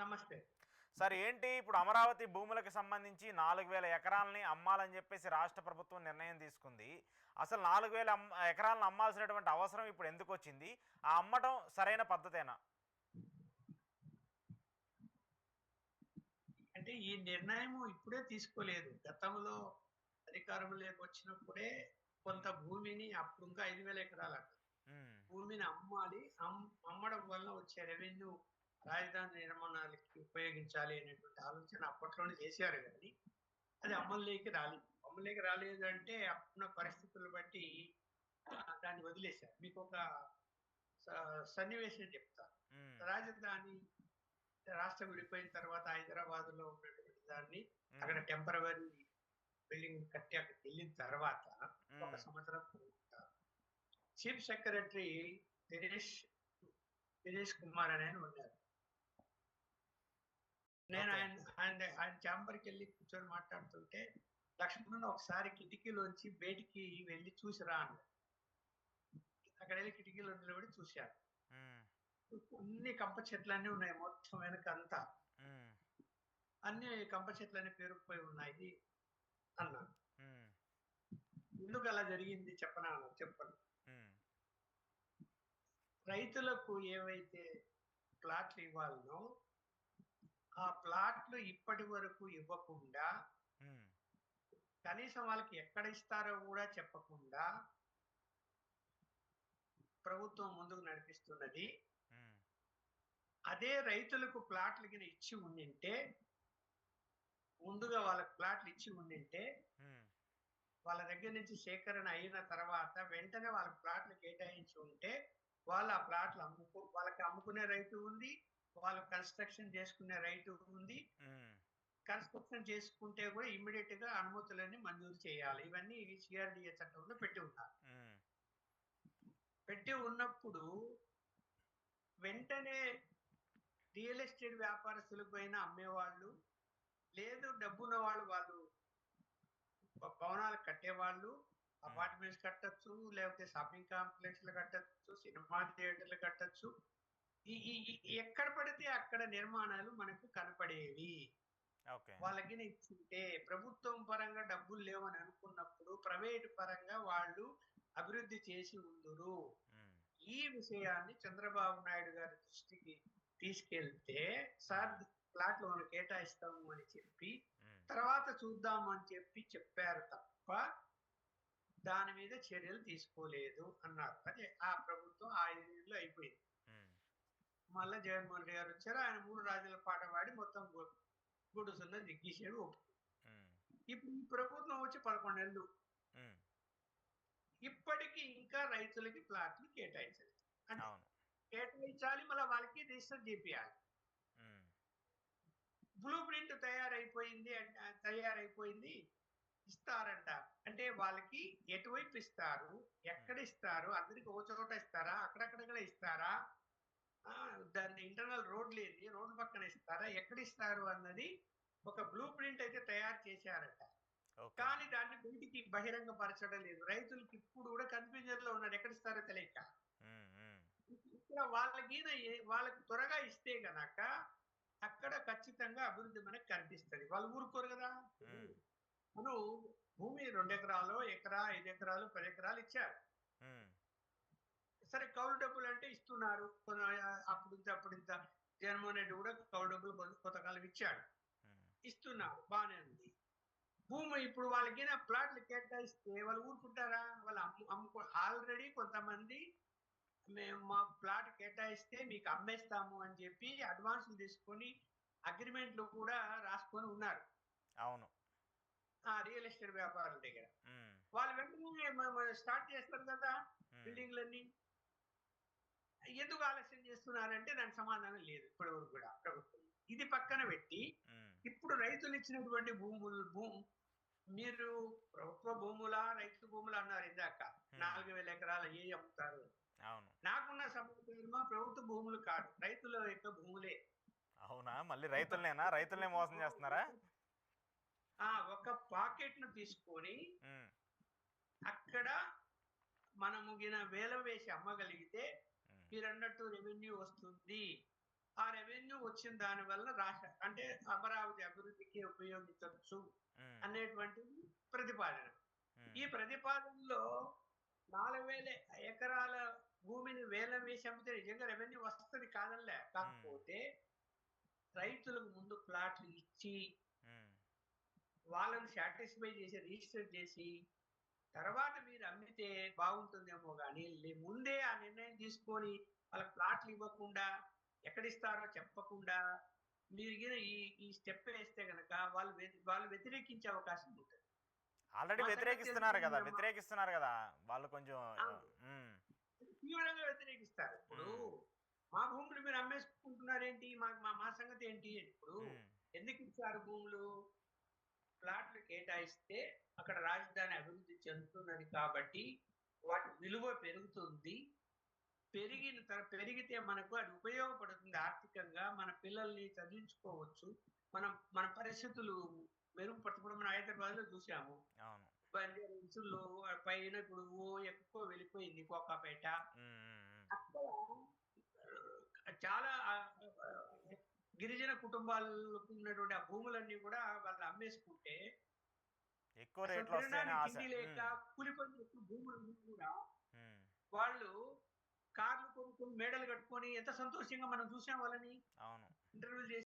నమస్తే. సార్ ఏంటి ఇప్పుడు అమరావతి భూములకు సంబంధించి 4,000 ఎకరాలని అమ్మాలని చెప్పేసి రాష్ట్ర ప్రభుత్వం నిర్ణయం తీసుకుంది. అసలు 4,000 ఎకరాలను అమ్మాల్సినటువంటి అవసరం ఇప్పుడు ఎందుకు వచ్చింది? ఆ అమ్మటం సరైన పద్ధతేనా? అంటే ఈ నిర్ణయం ఇప్పుడే తీసుకోలేదు. గతంలో అధికారంలోకి వచ్చినప్పుడే కొంత భూమిని అప్పుడు ఇంకా 5,000 ఎకరాలట. ఉమ్, భూమిని అమ్మాలి. అమ్మడం వల్ల వచ్చే రెవెన్యూ రాజధాని నిర్మాణాలకి ఉపయోగించాలి అనేటువంటి ఆలోచన అప్పట్లోనే చేశారు గానీ, అది అమల్లోకి రాలేదు. అమల్లోకి రాలేదంటే అప్పుడున్న పరిస్థితులను బట్టి దాన్ని వదిలేశారు. మీకొక స సన్నివేశం చెప్తా. ఉమ్, రాజధాని రాష్ట్రం విడిపోయిన తర్వాత హైదరాబాద్‌లో ఉన్నటువంటి దాన్ని అక్కడ ఉమ్, టెంపరవరీ బిల్డింగ్ కట్టి అక్కడికెళ్ళిన తర్వాత ఒక ఉమ్, సంవత్సరం తర్వాత చీఫ్ సెక్రటరీ దినేష్ దినేష్ కుమార్ అని ఆయన ఉన్నారు. నేను ఓకే. ఆయన ఛాంబర్‌కెళ్ళి కూర్చొని మాట్లాడుతుంటే, "లక్ష్మణ్ ఒకసారి కిటికీలోంచి బయటికి వెళ్లి చూసిరా" అన్నాడు. అక్కడెళ్ళి కిటికీలో నిలబడి చూశాను. ఉమ్, అన్ని కంప చెట్లన్నీ ఉన్నాయి మొత్తం వెనకంతా. ఉమ్, అన్ని కంప చెట్లన్నీ పేరుకుపోయి ఉన్నాయి అన్నాడు. ఉమ్, ఎందుకు అలా జరిగింది చెప్పనా అన్నాడు. చెప్పను. ఉమ్, రైతులకు ఏవైతే ప్లాట్లు ఇవ్వాలనో, ఆ ప్లాట్లు ఇప్పటి వరకు ఇవ్వకుండా, ఉమ్, కనీసం వాళ్ళకి ఎక్కడ ఇస్తారో గూడా చెప్పకుండా ప్రభుత్వం ముందుకు నడిపిస్తున్నది. ఉమ్, అదే రైతులకు ప్లాట్లు గిన ఇచ్చి ఉండింటే, ముందుగా వాళ్ళకి ప్లాట్లు ఇచ్చి ఉండింటే, ఉమ్, వాళ్ళ దగ్గర నుంచి సేకరణ అయిన తర్వాత వెంటనే వాళ్ళకి ప్లాట్లు కేటాయించి ఉంటే, వాళ్ళు ఆ ప్లాట్లు వాళ్ళకి అమ్ముకునే రైతు ఉంది. వాళ్ళు కన్‌స్ట్రక్షన్ చేసుకునే రైతు ఉంది. ఉమ్, కన్‌స్ట్రక్షన్ చేసుకుంటే కూడా ఇమ్మీడియేట్‌గా అనుమతులన్నీ మంజూరు చేయాలి. ఇవన్నీ సీఆర్‌డీఏ చట్టంలో పెట్టి ఉన్నారు. ఉమ్, పెట్టి ఉన్నప్పుడు వెంటనే రియల్ ఎస్టేట్ వ్యాపారస్తులకు పైన అమ్మేవాళ్ళు, లేదు డబ్బున్న వాళ్ళు భవనాలు కట్టేవాళ్ళు, ఉమ్, అపార్ట్మెంట్స్ కట్టొచ్చు, లేకపోతే షాపింగ్ కాంప్లెక్స్‌లు కట్టొచ్చు, సినిమా థియేటర్‌లు కట్టొచ్చు. ఈ ఈ ఈ ఎక్కడ పడితే అక్కడ నిర్మాణాలు మనకు కనపడేవి. ఓకే. వాళ్ళకిని ఇచ్చుంటే ప్రభుత్వం పరంగా డబ్బులు లేవని అనుకున్నప్పుడు ప్రైవేట్ పరంగా వాళ్ళు అభివృద్ధి చేసి ఉందురు. ఉమ్, ఈ విషయాన్ని చంద్రబాబు నాయుడు గారి దృష్టికి తీసుకెళ్తే, సార్ ఉమ్, ప్లాట్లు మనం కేటాయిస్తాము అని చెప్పి, ఉమ్, తర్వాత చూద్దాము అని చెప్పారు తప్ప, దాని మీద చర్యలు తీసుకోలేదు అన్నారు. అదే ఆ ప్రభుత్వం ఆ 5 ఏళ్ళు అయిపోయింది. ఉమ్, మళ్ళా జగన్మోహన్ రెడ్డి గారు వచ్చారు. ఆయన 3 రాజుల పాట పాడి మొత్తం గుడుసున్నది దిగ్గేసాడు. ఉమ్, ఇప్పుడు ఈ ప్రభుత్వం వచ్చి 11 నెలలు. ఉమ్, ఇప్పటికి ఇంకా రైతులకి ప్లాట్లు కేటాయించలేదు. అంటే అవును. కేటాయించాలి, మళ్ళా వాళ్ళకి రిజిస్టర్ చేపియాలి. ఉమ్, బ్లూ ప్రింట్ తయారైపోయింది. ఇస్తారంట. అంటే వాళ్ళకి ఎటువైపు ఇస్తారు? ఉమ్, ఎక్కడ ఇస్తారు? అందరికి ఒక చోట ఇస్తారా? అక్కడక్కడక్కడ ఇస్తారా? దాన్ని ఇంటర్నల్ రోడ్లేది? రోడ్డు పక్కన ఇస్తారా? ఎక్కడ ఇస్తారు అన్నది ఒక బ్లూ ప్రింట్ అయితే తయారు చేశారట. ఓకే. కానీ దాన్ని బయటికి బహిరంగపరచడం లేదు. రైతులకి ఇప్పుడు కూడా కన్‌ఫ్యూజన్‌లో ఉన్నారు. ఎక్కడిస్తారో తెలియక. ఉమ్, ఉమ్, ఇక్కడ వాళ్ళకి త్వరగా ఇస్తే గనక అక్కడ ఖచ్చితంగా అభివృద్ధి మనకు కనిపిస్తది. వాళ్ళు ఊరుకోరు గదా! ఉమ్, ఇప్పుడు భూమి 2 ఎకరాలో, ఎకరా, 5 ఎకరాలు, 10 ఎకరాలు ఇచ్చారు. ఉమ్, సరే కౌలు డబ్బులంటే ఇస్తున్నారు. అప్పుడింత జగన్మోహన్ రెడ్డి కూడా కౌలు డబ్బులు కొంతకాలం ఇచ్చాడు. ఉమ్, ఇస్తున్నారు. బానే ఉంది. భూమి ఇప్పుడు వాళ్ళకిన ప్లాట్లు కేటాయిస్తే వాళ్ళు ఊరుకుంటారా? వాళ్ళు ఆల్రెడీ కొంతమంది మేము మాకు ప్లాట్ కేటాయిస్తే మీకు అమ్మేస్తాము అని చెప్పి అడ్వాన్స్‌లు తీసుకొని అగ్రీమెంట్‌లు కూడా రాసుకొని ఉన్నారు. అవును. రియల్ ఎస్టేట్ వ్యాపారుల దగ్గర. ఉమ్, వాళ్ళు వెంటనే స్టార్ట్ చేస్తారు కదా! ఉమ్, బిల్డింగ్‌లన్నీ. ఎందుకు ఆలస్యం చేస్తున్నారంటే దానికి సమాధానం లేదు ఇప్పటి వరకు కూడా ప్రభుత్వం. ఇది పక్కన పెట్టి ఉమ్, ఇప్పుడు రైతులు ఇచ్చినటువంటి మీరు ప్రభుత్వ భూములా, రైతు భూములా అన్నారు ఇందాక. ఉమ్, 4,000 ఎకరాలు ఏయి అమ్ముతారు? అవును. నాకున్న సమాచారమా ప్రభుత్వ భూములు కాదు. రైతుల యొక్క భూములే. అవునా? మళ్ళీ ఒక రైతులనేనా? రైతులనే మోసం చేస్తున్నారా? ఒక పాకెట్‌ను తీసుకొని ఉమ్, అక్కడ మనము గిన వేలం వేసి అమ్మగలిగితే ఉమ్, మీరన్నట్టు రెవెన్యూ వస్తుంది. ఆ రెవెన్యూ వచ్చిన దాని వల్ల రాష్ట్ర అంటే అమరావతి అభివృద్ధికి ఉపయోగించవచ్చు ఉమ్, అనేటువంటిది ప్రతిపాదన. ఉమ్, ఈ ప్రతిపాదనలో 4,000 ఎకరాల భూమిని వేలం వేసి అమ్మితే నిజంగా రెవెన్యూ వస్తది కాదనలే. ఉమ్, కాకపోతే రైతులకు ముందు ప్లాట్లు ఇచ్చి, ఉమ్, వాళ్ళని సాటిస్ఫై చేసి, రిజిస్టర్ చేసి, తర్వాత మీరు అమ్మితే బాగుంటుందేమో గానీ, ముందే ఆ నిర్ణయం తీసుకొని వాళ్ళకి ప్లాట్లు ఇవ్వకుండా, ఎక్కడిస్తారో చెప్పకుండా, మీరు గిన ఈ స్టెప్ వేస్తే గనక వాళ్ళు వ్యతిరేకించే అవకాశం ఉంటది. ఆల్రెడీ మా సంగతి తెలుసు వ్యతిరేకిస్తున్నారు కదా వాళ్ళు కొంచెం. ఆ! ఉమ్, తీవ్రంగా వ్యతిరేకిస్తారు. ఇప్పుడు ఉమ్, మా భూములు మీరు అమ్మేసుకుంటున్నారేంటి? మా మా మా సంగతేంటి? ఇప్పుడు ఉమ్, ఎందుకిచ్చారు భూములు? ప్లాట్లు కేటాయిస్తే అక్కడ రాజధాని అభివృద్ధి చెందుతున్నది కాబట్టి వాటి విలువ పెరుగుతుంది. పెరిగితే మనకు అది ఉపయోగపడుతుంది ఆర్థికంగా. మన పిల్లల్ని చదివించుకోవచ్చు. మన పరిస్థితులు మెరుగుపరచడం మనం హైదరాబాద్‌లో చూసాము. అవును. బంజారాహిల్స్‌లో పైన ఇప్పుడు ఎక్కువ వెళ్ళిపోయింది కోకాపేట. ఉమ్, ఉమ్, ఉమ్. అక్కడ చాలా గిరిజన కుటుంబాలకు ఉన్నటువంటి ఆ భూములన్నీ కూడా వాళ్ళు అమ్మేసుకుంటే ఎక్కువ అసలు రేట్లు వస్తాయని తినడానికి ఆశ. తిండి లేక ఉమ్, కూలి పని చేసుకుని భూములు ఉండి కూడా ఉమ్, వాళ్ళు కార్లు కొనుక్కొని మేడలు కట్టుకొని ఎంత సంతోషంగా మనం చూసాం వాళ్ళని అవును. ఇంటర్వ్యూలు చేసి